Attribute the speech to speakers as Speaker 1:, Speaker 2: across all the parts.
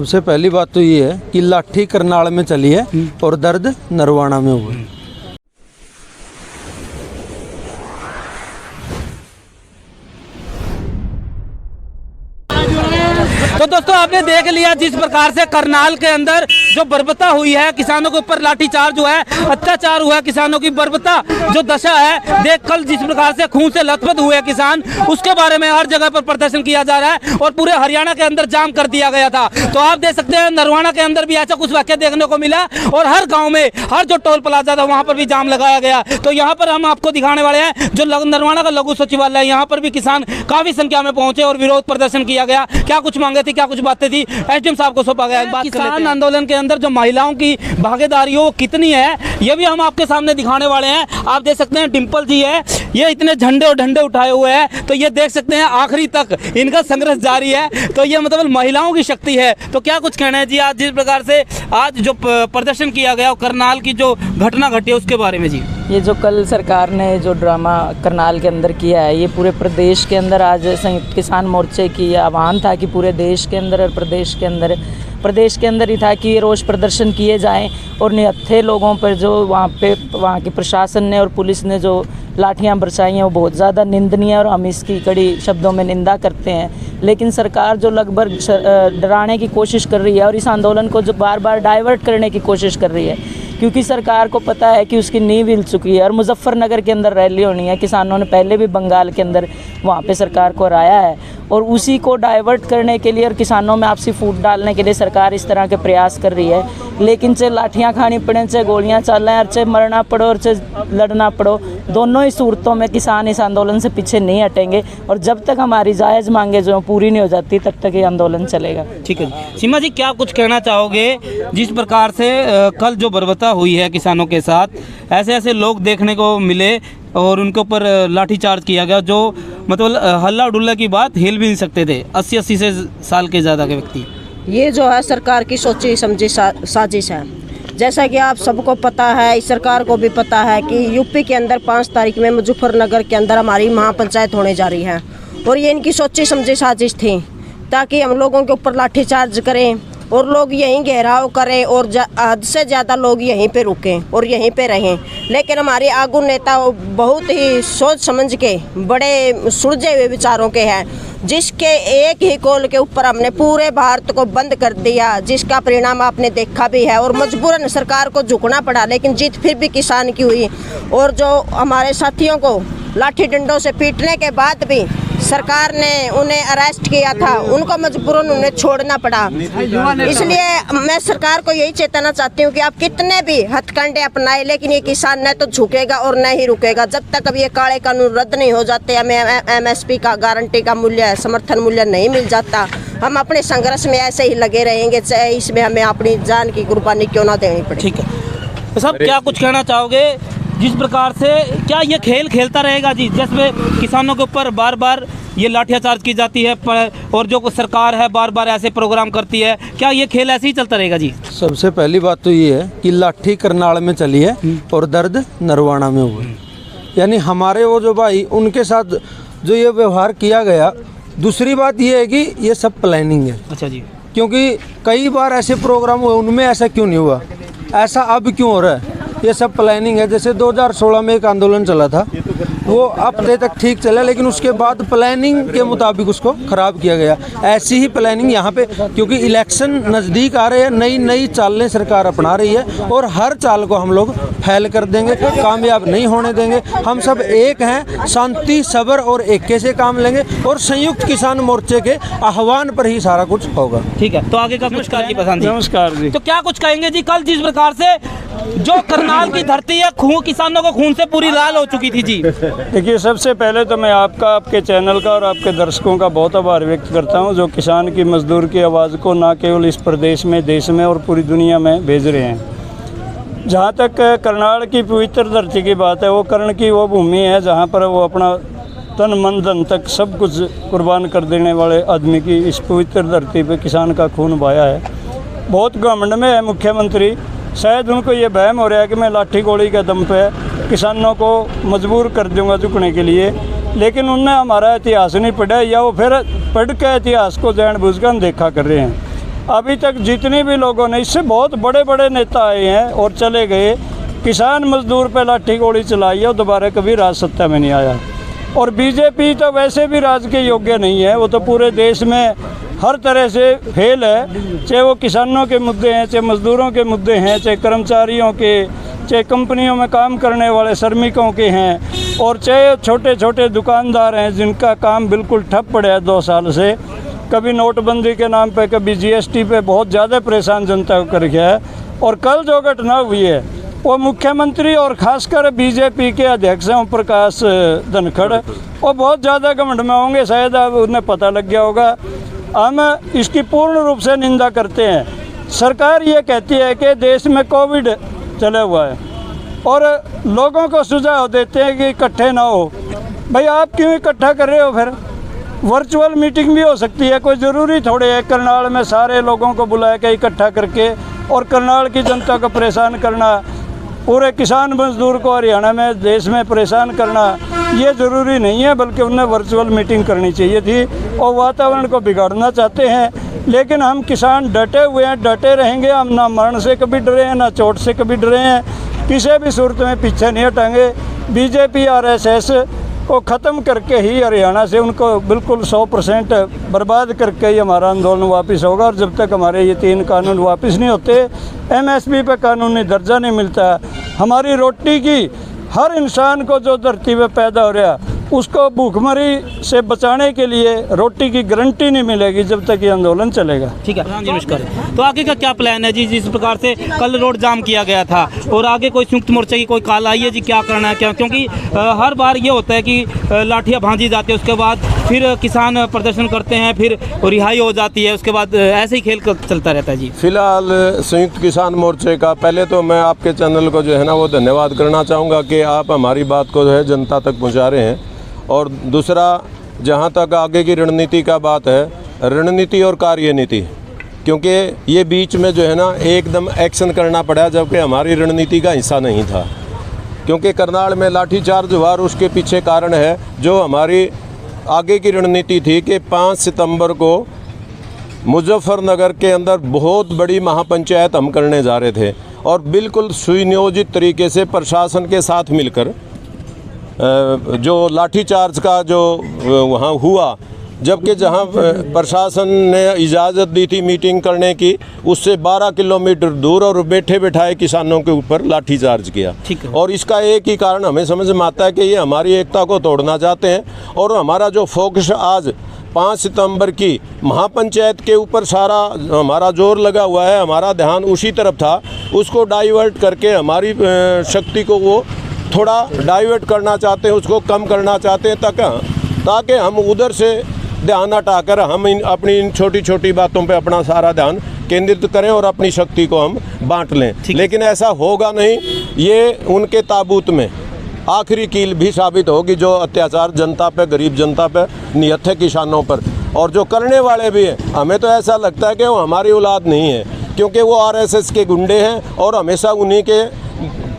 Speaker 1: सबसे पहली बात तो ये है कि लाठी करनाल में चली है और दर्द नरवाना में हुआ है।
Speaker 2: तो दोस्तों आपने देख लिया जिस प्रकार से करनाल के अंदर जो बर्बरता हुई है, किसानों के ऊपर लाठीचार्ज हुआ है, अत्याचार हुआ है, किसानों की बर्बरता जो दशा है देख कल जिस प्रकार से खून से लथपथ हुए किसान, उसके बारे में हर जगह पर प्रदर्शन किया जा रहा है और पूरे हरियाणा के अंदर जाम कर दिया गया था। तो आप देख सकते हैं नरवाना के अंदर भी ऐसा कुछ वाक्य देखने को मिला और हर गाँव में हर जो टोल प्लाजा था वहाँ पर भी जाम लगाया गया। तो यहाँ पर हम आपको दिखाने वाले हैं जो नरवाना का लघु सचिवालय है, यहाँ पर भी किसान काफी संख्या में पहुंचे और विरोध प्रदर्शन किया गया। क्या कुछ मांगे थी, क्या कुछ बातें थी, एसडीएम साहब को सौंपा गया। किसान आंदोलन के अंदर जो महिलाओं की भागीदारी हो कितनी है ये भी हम आपके सामने दिखाने वाले हैं। आप देख सकते हैं डिम्पल जी है, ये इतने झंडे और डंडे उठाए हुए हैं, तो ये देख सकते हैं आखिरी तक इनका संघर्ष जारी है। तो ये मतलब महिलाओं की शक्ति है। तो क्या कुछ कहना है जी आज जिस प्रकार से आज जो प्रदर्शन किया गया करनाल की जो घटना घटी है उसके बारे में जी?
Speaker 3: ये जो कल सरकार ने जो ड्रामा करनाल के अंदर किया है, ये पूरे प्रदेश के अंदर आज संयुक्त किसान मोर्चे की आह्वान था कि पूरे देश के अंदर और प्रदेश के अंदर ही था कि ये रोष प्रदर्शन किए जाएं और निहत्थे लोगों पर जो वहाँ की प्रशासन ने और पुलिस ने जो लाठियाँ बरसाई हैं वो बहुत ज़्यादा निंदनीय है और हम इसकी कड़ी शब्दों में निंदा करते हैं। लेकिन सरकार जो लगभग डराने की कोशिश कर रही है और इस आंदोलन को जो बार बार डाइवर्ट करने की कोशिश कर रही है, क्योंकि सरकार को पता है कि उसकी नींव हिल चुकी है और मुजफ्फरनगर के अंदर रैली होनी है। किसानों ने पहले भी बंगाल के अंदर वहाँ पे सरकार को हराया है और उसी को डाइवर्ट करने के लिए और किसानों में आपसी फूट डालने के लिए सरकार इस तरह के प्रयास कर रही है। लेकिन चाहे लाठियाँ खानी पड़े, चाहे गोलियाँ चलें और चाहे मरना पड़ो और चाहे लड़ना पड़ो, दोनों ही सूरतों में किसान इस आंदोलन से पीछे नहीं हटेंगे और जब तक हमारी जायज़ मांगे जो पूरी नहीं हो जाती तब तक ये आंदोलन चलेगा।
Speaker 2: ठीक है जी। सीमा जी क्या कुछ कहना चाहोगे जिस प्रकार से कल जो बर्बरता हुई है किसानों के साथ, ऐसे लोग देखने को मिले और उनके ऊपर लाठीचार्ज किया गया जो मतलब हल्ला डुल्ला की बात हिल भी नहीं सकते थे 80 से साल के ज़्यादा के व्यक्ति।
Speaker 4: ये जो है सरकार की सोची समझी साजिश है। जैसा कि आप सबको पता है, इस सरकार को भी पता है कि यूपी के अंदर 5 तारीख में मुजफ्फरनगर के अंदर हमारी महापंचायत होने जा रही है और ये इनकी सोची समझी साजिश थी ताकि हम लोगों के ऊपर लाठीचार्ज करें और लोग यहीं घेराव करें और हद से ज़्यादा लोग यहीं पे रुकें और यहीं पे रहें। लेकिन हमारे आगू नेता बहुत ही सोच समझ के बड़े सुलझे हुए विचारों के हैं, जिसके एक ही कॉल के ऊपर हमने पूरे भारत को बंद कर दिया, जिसका परिणाम आपने देखा भी है और मजबूरन सरकार को झुकना पड़ा। लेकिन जीत फिर भी किसान की हुई और जो हमारे साथियों को लाठी डंडों से पीटने के बाद भी सरकार ने उन्हें अरेस्ट किया था, उनको मजबूरन उन्हें छोड़ना पड़ा। इसलिए मैं सरकार को यही चेताना चाहती हूँ कि आप कितने भी हथकंडे अपनाए, लेकिन ये किसान न तो झुकेगा और न ही रुकेगा जब तक अब ये काले कानून रद्द नहीं हो जाते, हमें एमएसपी का गारंटी का मूल्य समर्थन मूल्य नहीं मिल जाता। हम अपने संघर्ष में ऐसे ही लगे रहेंगे, चाहे इसमें हमें अपनी जान की कुर्बानी क्यों ना देनी पड़े।
Speaker 2: ठीक है तो साहब क्या कुछ कहना चाहोगे जिस प्रकार से क्या ये खेल खेलता रहेगा जी, जिसमें किसानों के ऊपर बार बार ये लाठीचार्ज की जाती है और जो सरकार है बार बार ऐसे प्रोग्राम करती है, क्या ये खेल ऐसे ही चलता रहेगा जी?
Speaker 1: सबसे पहली बात तो ये है कि लाठी करनाल में चली है और दर्द नरवाना में हुआ है। यानी हमारे वो जो भाई उनके साथ जो ये व्यवहार किया गया। दूसरी बात ये है कि ये सब प्लानिंग है। अच्छा जी। क्योंकि कई बार ऐसे प्रोग्राम हुए, उनमें ऐसा क्यों नहीं हुआ, ऐसा अब क्यों हो रहा है, ये सब प्लानिंग है। जैसे 2016 में एक आंदोलन चला था, वो हफ्ते तक ठीक चला, लेकिन उसके बाद प्लानिंग के मुताबिक उसको ख़राब किया गया। ऐसी ही प्लानिंग यहाँ पे, क्योंकि इलेक्शन नज़दीक आ रहे हैं, नई नई चालें सरकार अपना रही है और हर चाल को हम लोग फैल कर देंगे, कामयाब नहीं होने देंगे। हम सब एक हैं, शांति सब्र और एके से काम लेंगे और संयुक्त किसान मोर्चे के आह्वान पर ही सारा कुछ होगा।
Speaker 2: ठीक है तो आगे का नमस्कार जी। पसंद
Speaker 5: नमस्कार जी।
Speaker 2: तो क्या कुछ कहेंगे जी कल जिस प्रकार से जो करनाल की धरती है किसानों को खून से पूरी लाल हो चुकी थी जी?
Speaker 5: देखिए सबसे पहले तो मैं आपके चैनल का और आपके दर्शकों का बहुत आभार व्यक्त करता हूं जो किसान की मजदूर की आवाज़ को न केवल इस प्रदेश में, देश में और पूरी दुनिया में भेज रहे हैं। जहां तक करनाल की पवित्र धरती की बात है, वो कर्ण की वो भूमि है जहां पर वो अपना तन मन धन तक सब कुछ कुर्बान कर देने वाले आदमी की इस पवित्र धरती पर किसान का खून बहाया है। बहुत घमंड में है मुख्यमंत्री, शायद उनको ये वहम हो रहा है कि मैं लाठी गोली के दम पे किसानों को मजबूर कर दूंगा झुकने के लिए, लेकिन उनने हमारा इतिहास नहीं पढ़ा या वो फिर पढ़ के इतिहास को जानबूझकर देखा कर रहे हैं। अभी तक जितने भी लोगों ने, इससे बहुत बड़े बड़े नेता आए हैं और चले गए, किसान मजदूर पे लाठी गोली चलाई है, दोबारा कभी राज सत्ता में नहीं आया। और बीजेपी तो वैसे भी राज के योग्य नहीं है, वो तो पूरे देश में हर तरह से फेल है, चाहे वो किसानों के मुद्दे हैं, चाहे मजदूरों के मुद्दे हैं, चाहे कर्मचारियों के, चाहे कंपनियों में काम करने वाले श्रमिकों के हैं, और चाहे छोटे छोटे दुकानदार हैं जिनका काम बिल्कुल ठप पड़ा है 2 साल से। कभी नोटबंदी के नाम पे, कभी जीएसटी पे बहुत ज़्यादा परेशान जनता को कर गया है। और कल जो घटना हुई है वो मुख्यमंत्री और ख़ासकर बीजेपी के अध्यक्ष ओम प्रकाश धनखड़ वो बहुत ज़्यादा घमंड में होंगे, शायद अब उन्हें पता लग गया होगा। हम इसकी पूर्ण रूप से निंदा करते हैं। सरकार ये कहती है कि देश में कोविड चला हुआ है और लोगों को सुझाव देते हैं कि इकट्ठे ना हो। भाई आप क्यों इकट्ठा कर रहे हो? फिर वर्चुअल मीटिंग भी हो सकती है, कोई ज़रूरी थोड़े है करनाल में सारे लोगों को बुला के इकट्ठा करके और करनाल की जनता को परेशान करना, पूरे किसान मजदूर को हरियाणा में देश में परेशान करना, ये ज़रूरी नहीं है। बल्कि उन्हें वर्चुअल मीटिंग करनी चाहिए थी और वातावरण को बिगाड़ना चाहते हैं। लेकिन हम किसान डटे हुए हैं, डटे रहेंगे। हम ना मरण से कभी डरे हैं, ना चोट से कभी डरे हैं, किसी भी सूरत में पीछे नहीं हटेंगे। बीजेपी आरएसएस को ख़त्म करके ही हरियाणा से उनको बिल्कुल 100% बर्बाद करके ही हमारा आंदोलन वापस होगा। और जब तक हमारे ये 3 कानून वापस नहीं होते, एमएसपी पे कानूनी दर्जा नहीं मिलता, हमारी रोटी की हर इंसान को जो धरती पे पैदा हो रहा उसको भूखमरी से बचाने के लिए रोटी की गारंटी नहीं मिलेगी जब तक ये आंदोलन चलेगा।
Speaker 2: ठीक है प्रधान जी, नमस्कार। तो आगे का क्या प्लान है जी? जिस प्रकार से कल रोड जाम किया गया था और आगे कोई संयुक्त मोर्चे की कोई कॉल आई है जी, क्या करना है क्या? क्योंकि हर बार ये होता है कि लाठियाँ भांजी जाती है, उसके बाद फिर किसान प्रदर्शन करते हैं, फिर रिहाई हो जाती है, उसके बाद ऐसे ही खेल चलता रहता है जी।
Speaker 6: फिलहाल संयुक्त किसान मोर्चे का पहले तो मैं आपके चैनल को जो है ना वो धन्यवाद करना चाहूँगा कि आप हमारी बात को जो है जनता तक पहुँचा रहे हैं। और दूसरा, जहाँ तक आगे की रणनीति का बात है, रणनीति और कार्यनीति, क्योंकि ये बीच में जो है ना एकदम एक्शन करना पड़ा जबकि हमारी रणनीति का हिस्सा नहीं था। क्योंकि करनाल में लाठीचार्ज हुआ और उसके पीछे कारण है जो हमारी आगे की रणनीति थी कि 5 सितंबर को मुजफ्फरनगर के अंदर बहुत बड़ी महापंचायत हम करने जा रहे थे और बिल्कुल सुनियोजित तरीके से प्रशासन के साथ मिलकर जो लाठीचार्ज का जो वहाँ हुआ, जबकि जहाँ प्रशासन ने इजाज़त दी थी मीटिंग करने की, उससे 12 किलोमीटर दूर और बैठे बिठाए किसानों के ऊपर लाठीचार्ज किया। और इसका एक ही कारण हमें समझ में आता है कि ये हमारी एकता को तोड़ना चाहते हैं। और हमारा जो फोकस आज 5 सितंबर की महापंचायत के ऊपर सारा हमारा जोर लगा हुआ है, हमारा ध्यान उसी तरफ था, उसको डाइवर्ट करके हमारी शक्ति को वो थोड़ा डाइवर्ट करना चाहते हैं, उसको कम करना चाहते हैं ताकि हम उधर से ध्यान हटाकर हम अपनी इन छोटी छोटी बातों पे अपना सारा ध्यान केंद्रित करें और अपनी शक्ति को हम बांट लें। लेकिन ऐसा होगा नहीं। ये उनके ताबूत में आखिरी कील भी साबित होगी जो अत्याचार जनता पे, गरीब जनता पे नियत है, किसानों पर। और जो करने वाले भी हैं, हमें तो ऐसा लगता है कि वो हमारी औलाद नहीं है, क्योंकि वो आरएसएस के गुंडे हैं और हमेशा उन्हीं के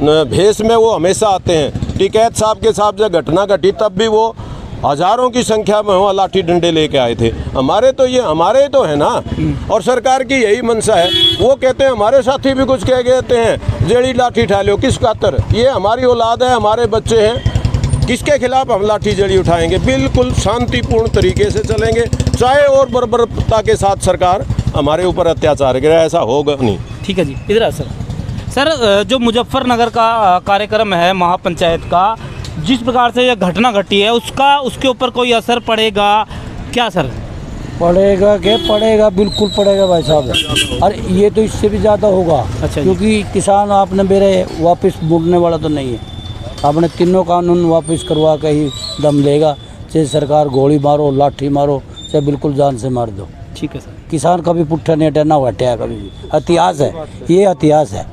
Speaker 6: भेष में वो हमेशा आते हैं। टिकैत साहब के साथ जब घटना घटी तब भी वो हजारों की संख्या में वहाँ लाठी डंडे लेके आए थे। हमारे तो है ना। और सरकार की यही मंशा है। वो कहते हैं हमारे साथी भी कुछ कह कहते हैं जेड़ी लाठी उठा लो, किस खातर? ये हमारी औलाद है, हमारे बच्चे हैं, किसके खिलाफ हम लाठी जड़ी उठाएंगे? बिल्कुल शांतिपूर्ण तरीके से चलेंगे, चाहे और बर्बरता के साथ सरकार हमारे ऊपर अत्याचार करे, ऐसा होगा नहीं।
Speaker 2: ठीक है जी, इधर आ सर, जो मुजफ्फरनगर का कार्यक्रम है महापंचायत का, जिस प्रकार से यह घटना घटी है उसके ऊपर कोई असर पड़ेगा क्या सर?
Speaker 7: पड़ेगा क्या? पड़ेगा, बिल्कुल पड़ेगा भाई साहब। और ये तो इससे भी ज़्यादा होगा। अच्छा, क्योंकि किसान आपने मेरे वापस मुड़ने वाला तो नहीं है। आपने तीनों कानून वापस करवा के ही दम लेगा, चाहे सरकार गोली मारो, लाठी मारो, चाहे बिल्कुल जान से मार दो।
Speaker 2: ठीक है सर।
Speaker 7: किसान कभी पुट्ठा नहीं हटा, ना हटाया कभी भी। इतिहास है, ये इतिहास है।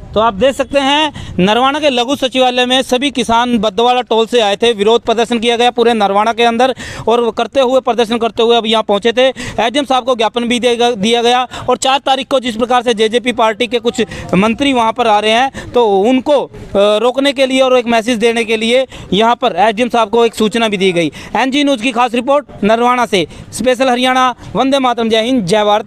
Speaker 2: तो आप देख सकते हैं नरवाना के लघु सचिवालय में सभी किसान बद्दवाड़ा टोल से आए थे, विरोध प्रदर्शन किया गया पूरे नरवाना के अंदर, और प्रदर्शन करते हुए अब यहाँ पहुँचे थे। एसडीएम साहब को ज्ञापन भी दिया गया और 4 तारीख को जिस प्रकार से जेजेपी पार्टी के कुछ मंत्री वहाँ पर आ रहे हैं तो उनको रोकने के लिए और एक मैसेज देने के लिए यहाँ पर एसडीएम साहब को एक सूचना भी दी गई। एनजी न्यूज़ की खास रिपोर्ट नरवाना से, स्पेशल हरियाणा, वंदे मातरम, जय हिंद, जय भारत।